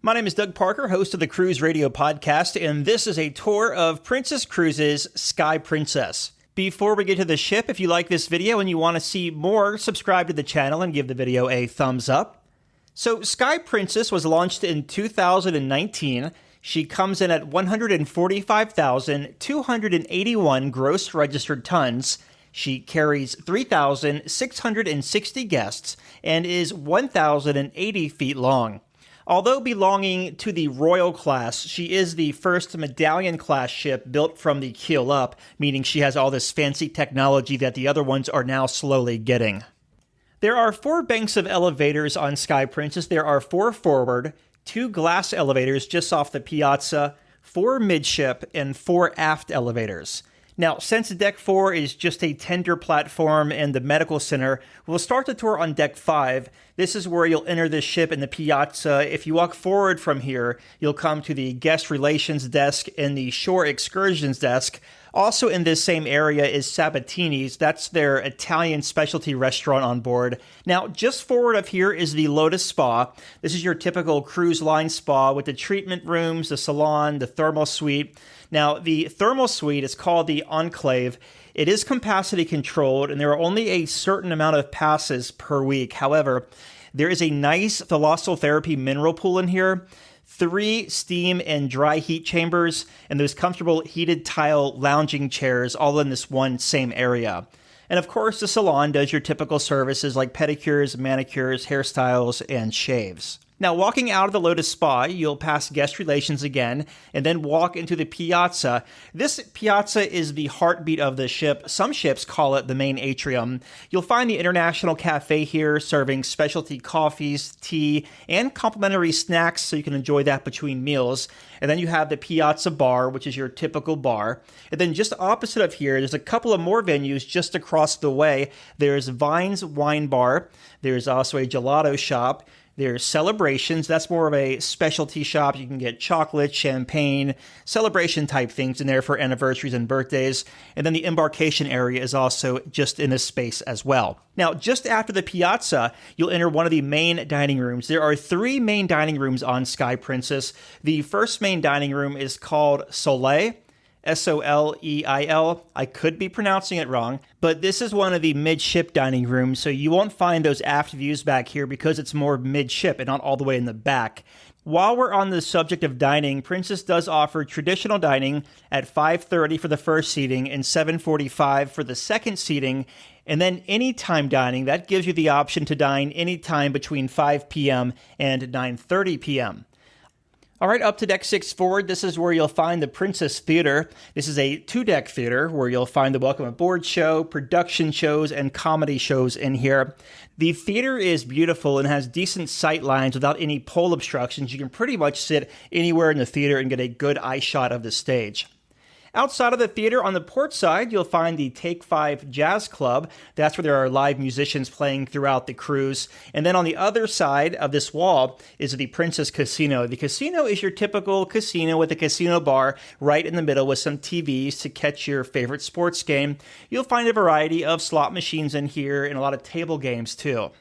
My name is Doug Parker, host of the Cruise Radio Podcast, and this is a tour of Princess Cruises' Sky Princess. Before we get to the ship, if you like this video and you want to see more, subscribe to the channel and give the video a thumbs up. So, Sky Princess was launched in 2019. She comes in at 145,281 gross registered tons. She carries 3,660 guests and is 1,080 feet long. Although belonging to the Royal class, she is the first Medalion-class ship built from the keel up, meaning she has all this fancy technology that the other ones are now slowly getting. There are 4 banks of elevators on Sky Princess. There are 4 forward, 2 glass elevators just off the Piazza, 4 midship, and 4 aft elevators. Now, since Deck 4 is just a tender platform and the medical center, we'll start the tour on Deck 5. This is where you'll enter the ship in the Piazza. If you walk forward from here, you'll come to the guest relations desk and the shore excursions desk. Also in this same area is Sabatini's. That's their Italian specialty restaurant on board. Now, just forward of here is the Lotus Spa. This is your typical cruise line spa with the treatment rooms, the salon, the thermal suite. Now, the thermal suite is called the Enclave. It is capacity controlled, and there are only a certain amount of passes per week. However, there is a nice thalassotherapy mineral pool in here, 3 steam and dry heat chambers, and those comfortable heated tile lounging chairs all in this one same area. And of course, the salon does your typical services like pedicures, manicures, hairstyles, and shaves. Now, walking out of the Lotus Spa, you'll pass guest relations again, and then walk into the Piazza. This Piazza is the heartbeat of the ship. Some ships call it the main atrium. You'll find the International Cafe here, serving specialty coffees, tea, and complimentary snacks, so you can enjoy that between meals. And then you have the Piazza Bar, which is your typical bar. And then just opposite of here, there's a couple of more venues just across the way. There's Vine's Wine Bar. There's also a gelato shop. There's Celebrations. That's more of a specialty shop. You can get chocolate, champagne, celebration type things in there for anniversaries and birthdays. And then the embarkation area is also just in this space as well. Now, just after the Piazza, you'll enter one of the main dining rooms. There are 3 main dining rooms on Sky Princess. The first main dining room is called Soleil. Soleil. I could be pronouncing it wrong, but this is one of the midship dining rooms, so you won't find those aft views back here because it's more midship and not all the way in the back. While we're on the subject of dining, Princess does offer traditional dining at 5:30 for the first seating and 7:45 for the second seating, and then anytime dining. That gives you the option to dine anytime between 5 p.m. and 9:30 p.m. All right, up to Deck 6 forward, this is where you'll find the Princess Theater. This is a 2-deck theater where you'll find the Welcome Aboard show, production shows, and comedy shows in here. The theater is beautiful and has decent sight lines without any pole obstructions. You can pretty much sit anywhere in the theater and get a good eye shot of the stage. Outside of the theater, on the port side, you'll find the Take 5 Jazz Club. That's where there are live musicians playing throughout the cruise. And then on the other side of this wall is the Princess Casino. The casino is your typical casino with a casino bar right in the middle with some TVs to catch your favorite sports game. You'll find a variety of slot machines in here and a lot of table games too.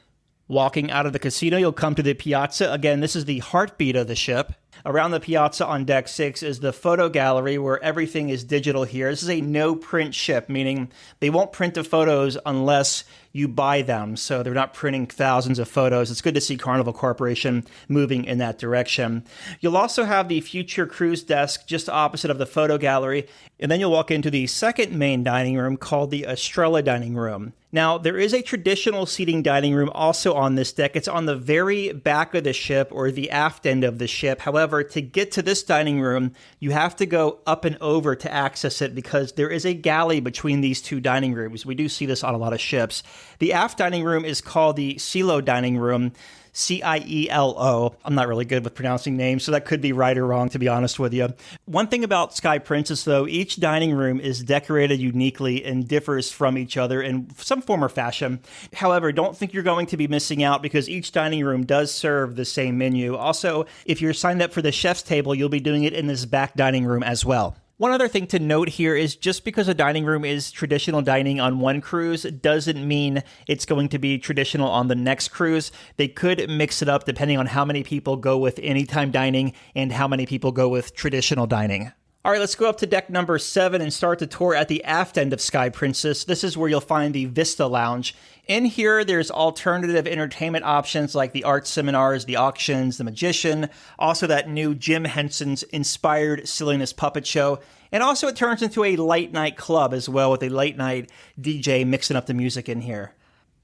Walking out of the casino, you'll come to the Piazza. Again, this is the heartbeat of the ship. Around the Piazza on Deck 6 is the photo gallery where everything is digital here. This is a no-print ship, meaning they won't print the photos unless you buy them, so they're not printing thousands of photos. It's good to see Carnival Corporation moving in that direction. You'll also have the Future Cruise desk just opposite of the photo gallery, and then you'll walk into the second main dining room called the Estrella Dining Room. Now, there is a traditional seating dining room also on this deck. It's on the very back of the ship or the aft end of the ship. However, to get to this dining room, you have to go up and over to access it because there is a galley between these 2 dining rooms. We do see this on a lot of ships. The aft dining room is called the Cielo Dining Room. Cielo. I'm not really good with pronouncing names, so that could be right or wrong, to be honest with you. One thing about Sky Princess, though, each dining room is decorated uniquely and differs from each other in some form or fashion. However, don't think you're going to be missing out because each dining room does serve the same menu. Also, if you're signed up for the chef's table, you'll be doing it in this back dining room as well. One other thing to note here is just because a dining room is traditional dining on one cruise doesn't mean it's going to be traditional on the next cruise. They could mix it up depending on how many people go with anytime dining and how many people go with traditional dining. All right, let's go up to deck number 7 and start the tour at the aft end of Sky Princess. This is where you'll find the Vista Lounge. In here, there's alternative entertainment options like the art seminars, the auctions, the magician, also that new Jim Henson's inspired silliness puppet show. And also it turns into a late night club as well with a late night DJ mixing up the music in here.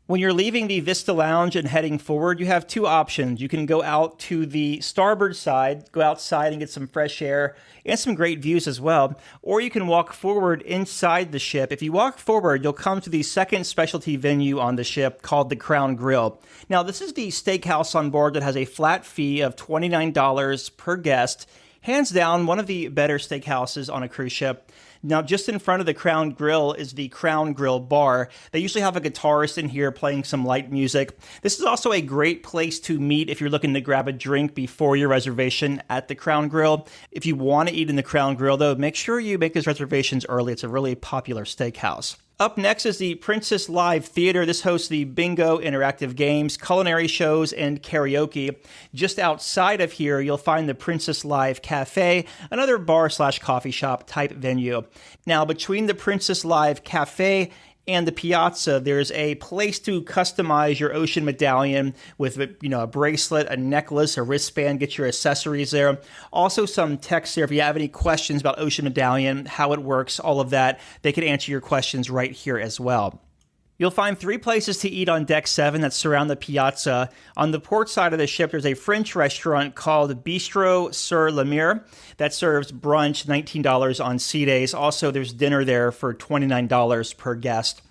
When you're leaving the Vista Lounge and heading forward, you have two options. You can go out to the starboard side, go outside and get some fresh air and some great views as well. Or you can walk forward inside the ship. If you walk forward, you'll come to the second specialty venue on the ship called the Crown Grill. Now, this is the steakhouse on board that has a flat fee of $29 per guest. Hands down, one of the better steakhouses on a cruise ship. Now, just in front of the Crown Grill is the Crown Grill Bar. They usually have a guitarist in here playing some light music. This is also a great place to meet if you're looking to grab a drink before your reservation at the Crown Grill. If you want to eat in the Crown Grill, though, make sure you make those reservations early. It's a really popular steakhouse. Up next is the Princess Live Theater. This hosts the bingo, interactive games, culinary shows, and karaoke. Just outside of here, you'll find the Princess Live Cafe, another bar/coffee shop type venue. Now, between the Princess Live Cafe and the Piazza, there's a place to customize your ocean medallion with, a bracelet, a necklace, a wristband, get your accessories there. Also some text there if you have any questions about ocean medallion, how it works, all of that. They can answer your questions right here as well. You'll find 3 places to eat on Deck 7 that surround the Piazza. On the port side of the ship, there's a French restaurant called Bistro sur la Mer that serves brunch, $19 on sea days. Also, there's dinner there for $29 per guest.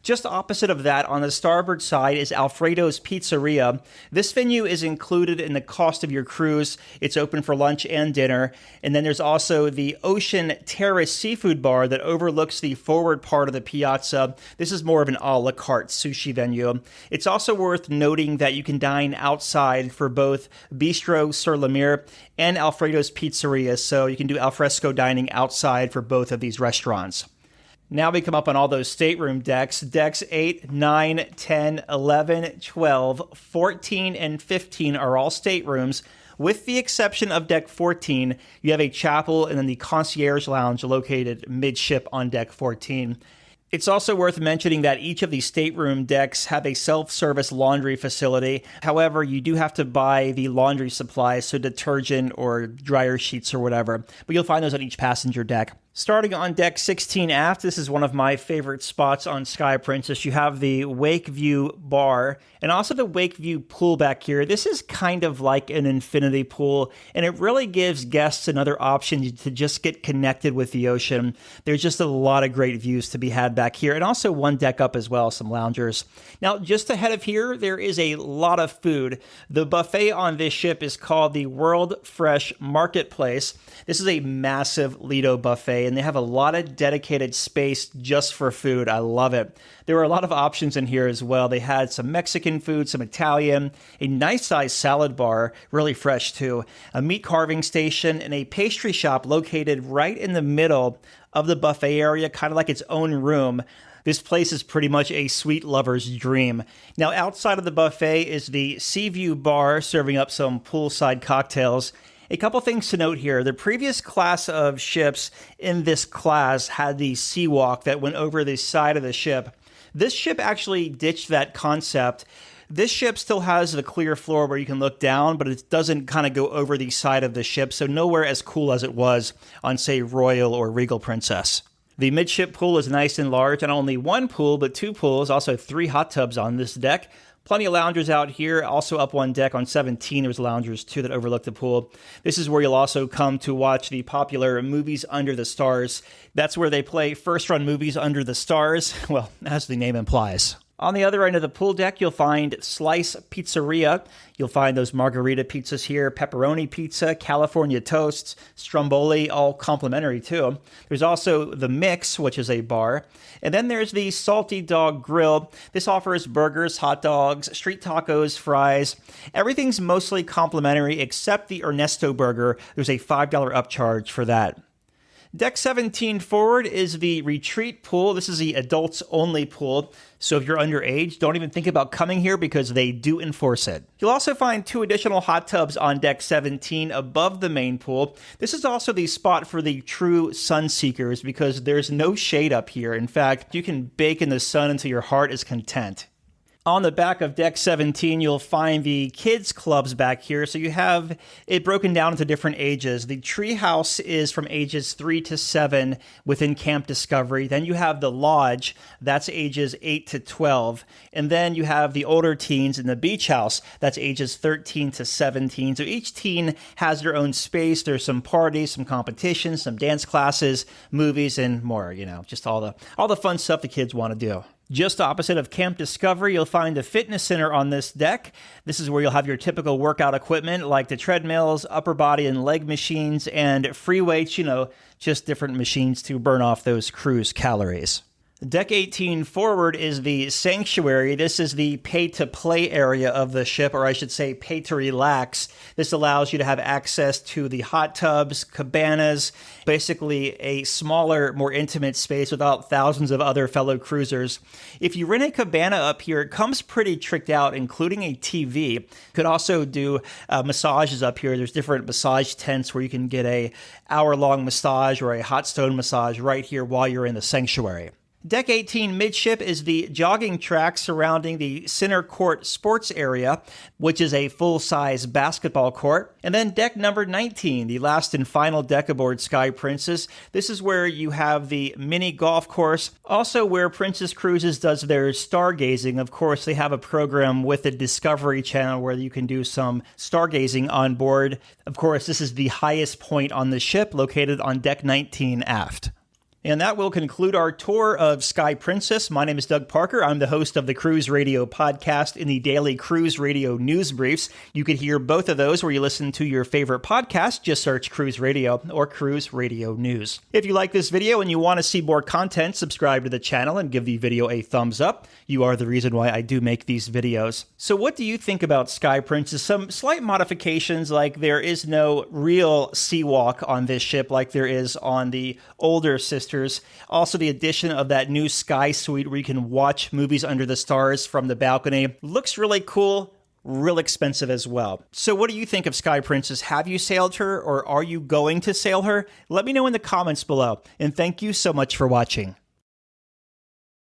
Just opposite of that, on the starboard side, is Alfredo's Pizzeria. This venue is included in the cost of your cruise. It's open for lunch and dinner. And then there's also the Ocean Terrace Seafood Bar that overlooks the forward part of the Piazza. This is more of an a la carte sushi venue. It's also worth noting that you can dine outside for both Bistro sur la Mer and Alfredo's Pizzeria, so you can do alfresco dining outside for both of these restaurants. Now we come up on all those stateroom decks. Decks 8, 9, 10, 11, 12, 14, and 15 are all staterooms. With the exception of Deck 14, you have a chapel and then the concierge lounge located midship on Deck 14. It's also worth mentioning that each of these stateroom decks have a self-service laundry facility. However, you do have to buy the laundry supplies, so detergent or dryer sheets or whatever. But you'll find those on each passenger deck. Starting on Deck 16 aft, this is one of my favorite spots on Sky Princess. You have the Wakeview Bar and also the Wakeview Pool back here. This is kind of like an infinity pool, and it really gives guests another option to just get connected with the ocean. There's just a lot of great views to be had back here, and also one deck up as well, some loungers. Now, just ahead of here, there is a lot of food. The buffet on this ship is called the World Fresh Marketplace. This is a massive Lido buffet, and they have a lot of dedicated space just for food. I love it. There were a lot of options in here as well. They had some Mexican food, some Italian, a nice sized salad bar, really fresh too, a meat carving station, and a pastry shop located right in the middle of the buffet area, kind of like its own room. This place is pretty much a sweet lover's dream. Now, outside of the buffet is the Seaview Bar, serving up some poolside cocktails. A couple things to note here. The previous class of ships in this class had the sea walk that went over the side of the ship. This ship actually ditched that concept. This ship still has the clear floor where you can look down, but it doesn't kind of go over the side of the ship, so nowhere as cool as it was on, say, Royal or Regal Princess. The midship pool is nice and large, and only one pool, but 2 pools, also 3 hot tubs on this deck. Plenty of loungers out here. Also up one deck on 17, there's loungers too that overlook the pool. This is where you'll also come to watch the popular Movies Under the Stars. That's where they play first-run movies under the stars, well, as the name implies. On the other end of the pool deck, you'll find Slice Pizzeria. You'll find those margarita pizzas here, pepperoni pizza, California toasts, stromboli, all complimentary too. There's also the Mix, which is a bar. And then there's the Salty Dog Grill. This offers burgers, hot dogs, street tacos, fries. Everything's mostly complimentary except the Ernesto burger. There's a $5 upcharge for that. Deck 17 forward is the retreat pool. This is the adults only pool. So if you're underage, don't even think about coming here because they do enforce it. You'll also find 2 additional hot tubs on deck 17 above the main pool. This is also the spot for the true sun seekers because there's no shade up here. In fact, you can bake in the sun until your heart is content. On the back of deck 17, you'll find the kids clubs back here. So you have it broken down into different ages. The treehouse is from ages 3 to 7 within Camp Discovery. Then you have the lodge, that's ages 8 to 12. And then you have the older teens in the beach house, that's ages 13 to 17. So each teen has their own space. There's some parties, some competitions, some dance classes, movies, and more, just all the fun stuff the kids want to do. Just opposite of Camp Discovery, you'll find a fitness center on this deck. This is where you'll have your typical workout equipment like the treadmills, upper body and leg machines, and free weights, just different machines to burn off those cruise calories. Deck 18 forward is the sanctuary. This is the pay-to-play area of the ship, or I should say pay-to-relax. This allows you to have access to the hot tubs, cabanas, basically a smaller, more intimate space without thousands of other fellow cruisers. If you rent a cabana up here, it comes pretty tricked out, including a TV. You could also do massages up here. There's different massage tents where you can get a hour-long massage or a hot stone massage right here while you're in the sanctuary. Deck 18 midship is the jogging track surrounding the center court sports area, which is a full-size basketball court. And then deck number 19, the last and final deck aboard Sky Princess. This is where you have the mini golf course, also where Princess Cruises does their stargazing. Of course, they have a program with the Discovery Channel where you can do some stargazing on board. Of course, this is the highest point on the ship, located on deck 19 aft. And that will conclude our tour of Sky Princess. My name is Doug Parker. I'm the host of the Cruise Radio podcast in the daily Cruise Radio news briefs. You can hear both of those where you listen to your favorite podcast. Just search Cruise Radio or Cruise Radio News. If you like this video and you want to see more content, subscribe to the channel and give the video a thumbs up. You are the reason why I do make these videos. So what do you think about Sky Princess? Some slight modifications, like there is no real sea walk on this ship like there is on the older sister. Also, the addition of that new Sky Suite where you can watch movies under the stars from the balcony looks really cool, real expensive as well. So what do you think of Sky Princess? Have you sailed her or are you going to sail her? Let me know in the comments below. And thank you so much for watching.